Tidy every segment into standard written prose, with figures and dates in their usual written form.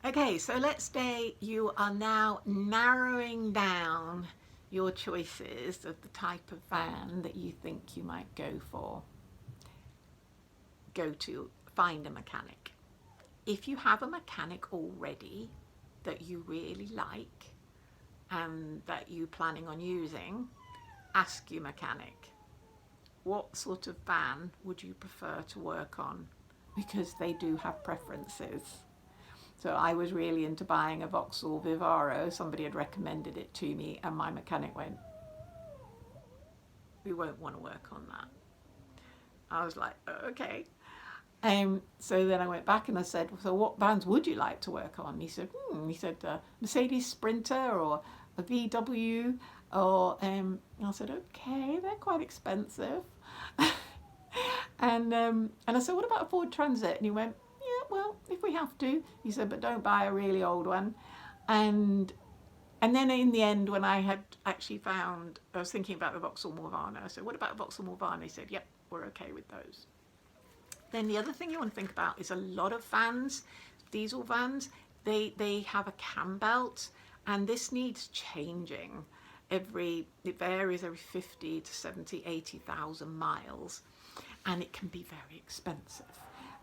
Okay, so let's say you are now narrowing down your choices of the type of van that you think you might go for. Go to find a mechanic. If you have a mechanic already that you really like and that you're planning on using, ask your mechanic, what sort of van would you prefer to work on? Because they do have preferences. So I was really into buying a Vauxhall Vivaro. Somebody had recommended it to me, and my mechanic went, "We won't want to work on that." I was like, "Oh, okay." So then I went back and I said, "So what vans would you like to work on?" He said, Mercedes Sprinter or a VW, or I said, "Okay, they're quite expensive." And I said, "What about a Ford Transit?" And he went, "Yeah, well, if we have to." He said, "But don't buy a really old one." And and then in the end, when I had actually found, I was thinking about the Vauxhall Morvana. I said, "What about Vauxhall Morvana?" He said, "Yep, we're okay with those." Then the other thing you want to think about is a lot of vans, diesel vans, they have a cam belt, and this needs changing it varies every 50 to 70, 80,000 miles, and it can be very expensive.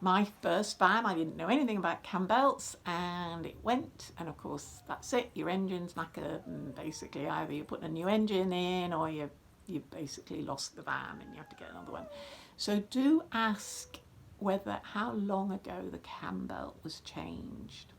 My first van, I didn't know anything about cam belts, and it went, and of course that's it, your engine's knackered, and basically either you're putting a new engine in or you've basically lost the van and you have to get another one. So do ask how long ago the cam belt was changed.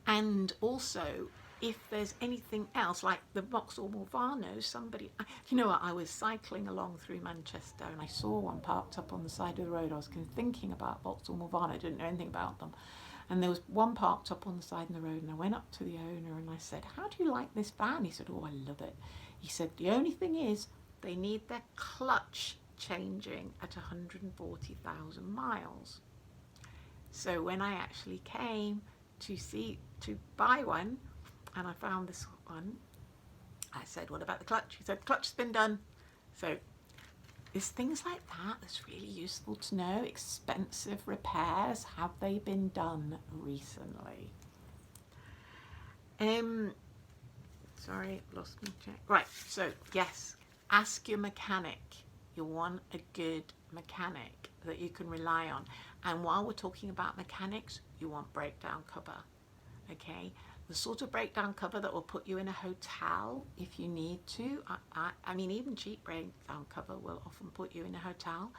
And also, if there's anything else, like the Vauxhall Morvano, somebody, you know what, I was cycling along through Manchester and I saw one parked up on the side of the road. I was thinking about Vauxhall Morvano, I didn't know anything about them. And there was one parked up on the side of the road, and I went up to the owner and I said, "How do you like this van?" He said, "Oh, I love it." He said, "The only thing is, they need their clutch changing at 140,000 miles." So when I actually came to buy one, and I found this one, I said, "What about the clutch?" He said, "The clutch has been done." So there's things like that that's really useful to know. Expensive repairs, have they been done recently? Um, Sorry, lost my check. Right, so yes, ask your mechanic. You want a good mechanic that you can rely on. And while we're talking about mechanics, you want breakdown cover. Okay, the sort of breakdown cover that will put you in a hotel if you need to. I mean, even cheap breakdown cover will often put you in a hotel.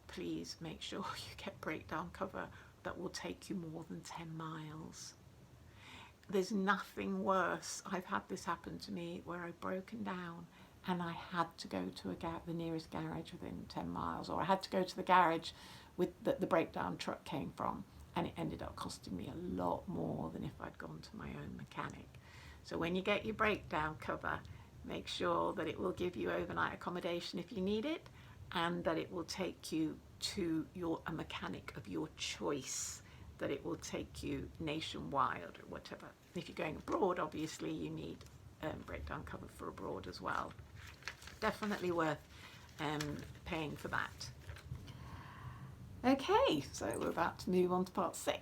Please make sure you get breakdown cover that will take you more than 10 miles. There's nothing worse. I've had this happen to me where I've broken down and I had to go to the nearest garage within 10 miles, or I had to go to the garage with the breakdown truck came from, and it ended up costing me a lot more than if I'd gone to my own mechanic. So when you get your breakdown cover, make sure that it will give you overnight accommodation if you need it, and that it will take you to a mechanic of your choice, that it will take you nationwide or whatever. If you're going abroad, obviously you need breakdown cover for abroad as well. Definitely worth paying for that. Okay, so we're about to move on to part 6.